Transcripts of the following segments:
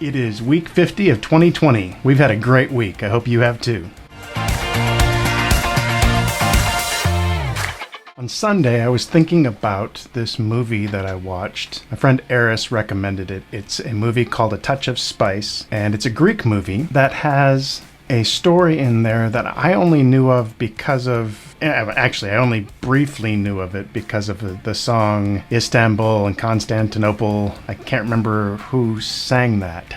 It is week 50 of 2020. We've had a great week. I hope you have too. On Sunday, I was thinking about this movie that I watched. My friend Eris recommended it. It's a movie called A Touch of Spice, and it's a Greek movie that has a story in there that I only knew of because of, actually I only briefly knew of it because of the song Istanbul and Constantinople. I can't remember who sang that.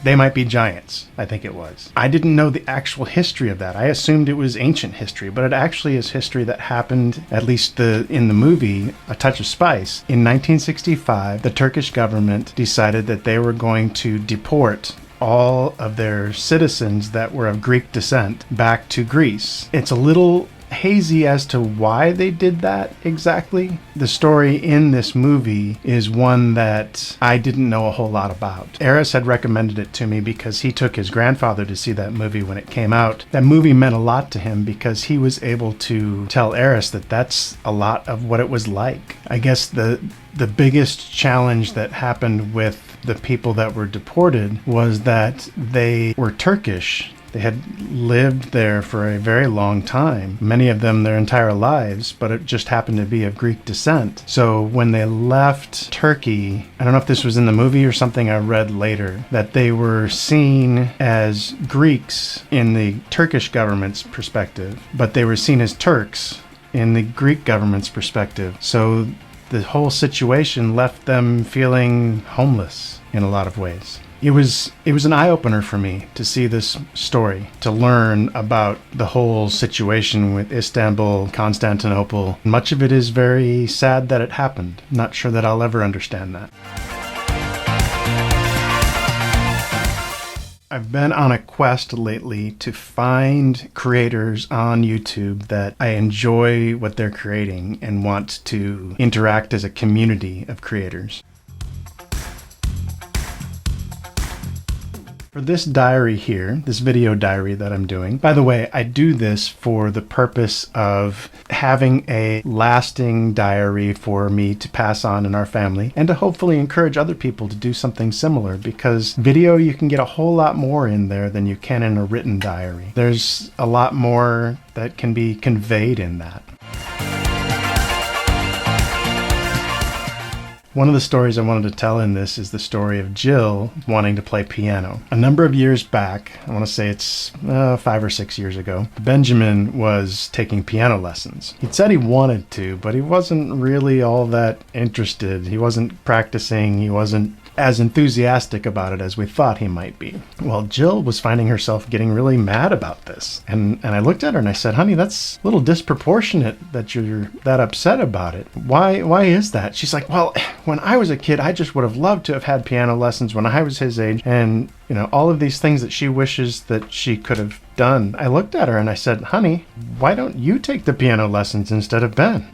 They Might Be Giants, I think it was. I didn't know the actual history of that. I assumed it was ancient history, but it actually is history that happened, at least in the movie A Touch of Spice. In 1965, the Turkish government decided that they were going to deport all of their citizens that were of Greek descent back to Greece. It's a little hazy as to why they did that exactly. The story in this movie is one that I didn't know a whole lot about. Eris had recommended it to me because he took his grandfather to see that movie when it came out. That movie meant a lot to him because he was able to tell Eris that that's a lot of what it was like. I guess the biggest challenge that happened with the people that were deported was that they were Turkish. They had lived there for a very long time, many of them their entire lives, but it just happened to be of Greek descent. So when they left Turkey, I don't know if this was in the movie or something I read later, that they were seen as Greeks in the Turkish government's perspective, but they were seen as Turks in the Greek government's perspective. So the whole situation left them feeling homeless in a lot of ways. It was an eye-opener for me to see this story, to learn about the whole situation with Istanbul, Constantinople. Much of it is very sad that it happened. Not sure that I'll ever understand that. I've been on a quest lately to find creators on YouTube that I enjoy what they're creating and want to interact as a community of creators. For this diary here, this video diary that I'm doing, by the way, I do this for the purpose of having a lasting diary for me to pass on in our family and to hopefully encourage other people to do something similar, because video, you can get a whole lot more in there than you can in a written diary. There's a lot more that can be conveyed in that. One of the stories I wanted to tell in this is the story of Jill wanting to play piano. A number of years back, I want to say it's 5 or 6 years ago, Benjamin was taking piano lessons. He'd said he wanted to, but he wasn't really all that interested. He wasn't practicing, he wasn't as enthusiastic about it as we thought he might be. Well, Jill was finding herself getting really mad about this. And I looked at her and I said, honey, that's a little disproportionate that you're that upset about it. Why is that? She's like, well, when I was a kid, I just would have loved to have had piano lessons when I was his age. And, you know, all of these things that she wishes that she could have done. I looked at her and I said, honey, why don't you take the piano lessons instead of Ben?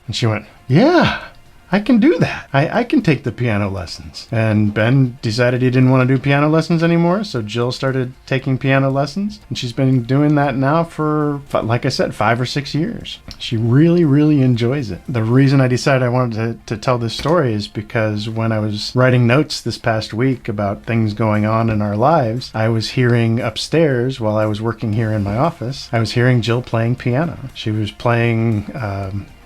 And she went, yeah, I can do that. I can take the piano lessons. And Ben decided he didn't want to do piano lessons anymore, so Jill started taking piano lessons. And she's been doing that now for, like I said, 5 or 6 years. She really, really enjoys it. The reason I decided I wanted to tell this story is because when I was writing notes this past week about things going on in our lives, I was hearing upstairs while I was working here in my office, I was hearing Jill playing piano. She was playing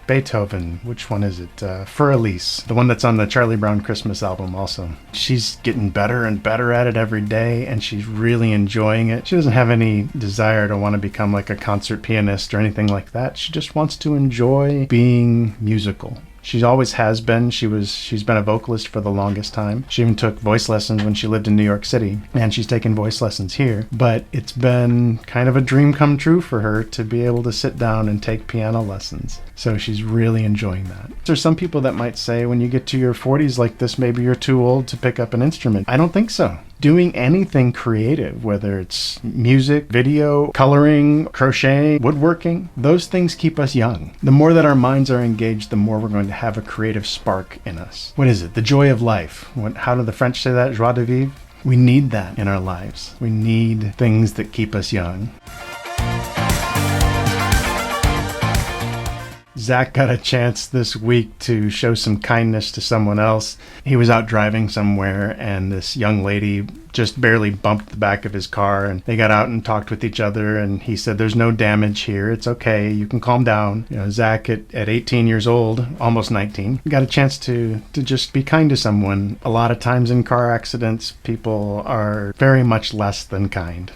Beethoven. Which one is it? For Elise, the one that's on the Charlie Brown Christmas album also. She's getting better and better at it every day, and she's really enjoying it. She doesn't have any desire to want to become like a concert pianist or anything like that. She just wants to enjoy being musical. She always has been. She's been a vocalist for the longest time. She even took voice lessons when she lived in New York City, and she's taken voice lessons here. But it's been kind of a dream come true for her to be able to sit down and take piano lessons. So she's really enjoying that. There's some people that might say when you get to your 40s like this, maybe you're too old to pick up an instrument. I don't think so. Doing anything creative, whether it's music, video, coloring, crochet, woodworking, those things keep us young. The more that our minds are engaged, the more we're going to have a creative spark in us. What is it? The joy of life. How do the French say that? Joie de vivre? We need that in our lives. We need things that keep us young. Zach got a chance this week to show some kindness to someone else. He was out driving somewhere, and this young lady just barely bumped the back of his car, and they got out and talked with each other, and he said, "There's no damage here. It's okay. You can calm down." Zach at 18 years old, almost 19, got a chance to just be kind to someone. A lot of times in car accidents, people are very much less than kind.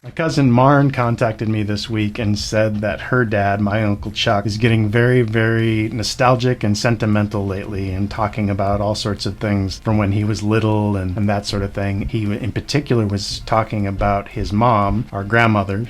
My cousin Marn contacted me this week and said that her dad, my Uncle Chuck, is getting very, very nostalgic and sentimental lately and talking about all sorts of things from when he was little and that sort of thing. He in particular was talking about his mom, our grandmother,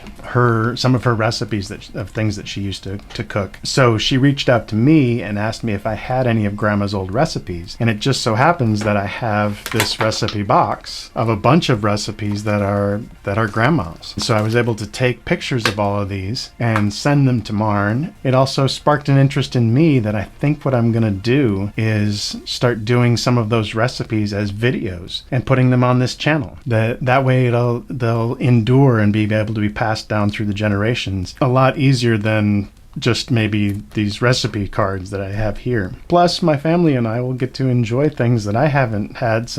some of her recipes of things that she used to cook. So she reached out to me and asked me if I had any of Grandma's old recipes. And it just so happens that I have this recipe box of a bunch of recipes that are Grandma's. So I was able to take pictures of all of these and send them to Marn. It also sparked an interest in me that I think what I'm going to do is start doing some of those recipes as videos and putting them on this channel. That way they'll endure and be able to be passed down through the generations a lot easier than just maybe these recipe cards that I have here. Plus, my family and I will get to enjoy things that I haven't had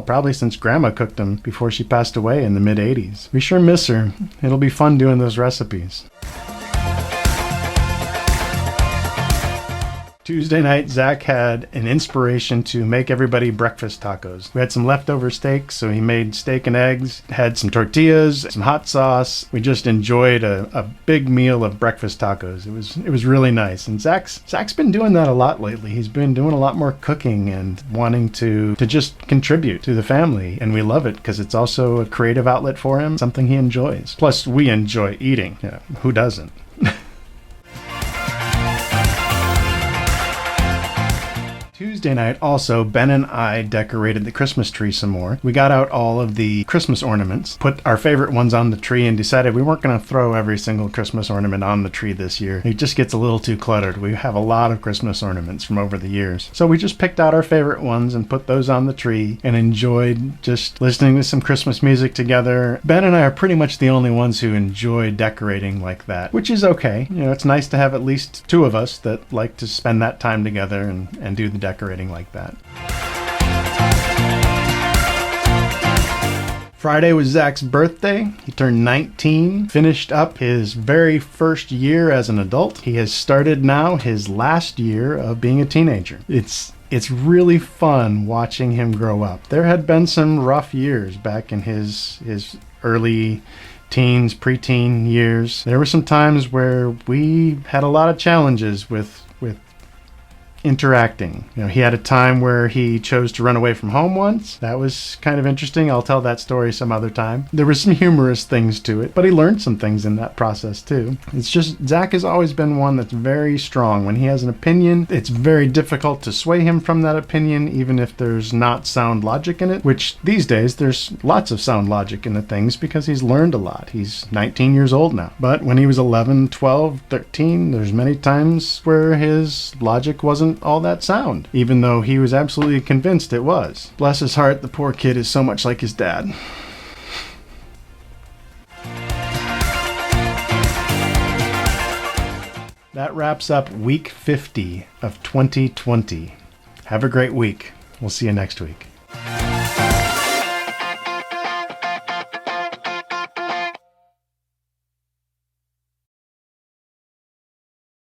probably since Grandma cooked them before she passed away in the mid-'80s. We sure miss her. It'll be fun doing those recipes. Tuesday night, Zach had an inspiration to make everybody breakfast tacos. We had some leftover steak, so he made steak and eggs, had some tortillas, some hot sauce. We just enjoyed a big meal of breakfast tacos. It was really nice. And Zach's been doing that a lot lately. He's been doing a lot more cooking and wanting to just contribute to the family. And we love it because it's also a creative outlet for him, something he enjoys. Plus, we enjoy eating. Who doesn't? Tuesday night, also, Ben and I decorated the Christmas tree some more. We got out all of the Christmas ornaments, put our favorite ones on the tree, and decided we weren't going to throw every single Christmas ornament on the tree this year. It just gets a little too cluttered. We have a lot of Christmas ornaments from over the years. So we just picked out our favorite ones and put those on the tree and enjoyed just listening to some Christmas music together. Ben and I are pretty much the only ones who enjoy decorating like that, which is okay. It's nice to have at least two of us that like to spend that time together and do the decorating like that. Friday was Zach's birthday. He turned 19, finished up his very first year as an adult. He has started now his last year of being a teenager. It's really fun watching him grow up. There had been some rough years back in his early teens, preteen years. There were some times where we had a lot of challenges with interacting. He had a time where he chose to run away from home once. That was kind of interesting. I'll tell that story some other time. There were some humorous things to it, but he learned some things in that process too. It's just, Zach has always been one that's very strong. When he has an opinion, it's very difficult to sway him from that opinion, even if there's not sound logic in it, which these days there's lots of sound logic in the things because he's learned a lot. He's 19 years old now. But when he was 11, 12, 13, there's many times where his logic wasn't all that sound, even though he was absolutely convinced it was. Bless his heart, the poor kid is so much like his dad. That wraps up week 50 of 2020. Have a great week. We'll see you next week.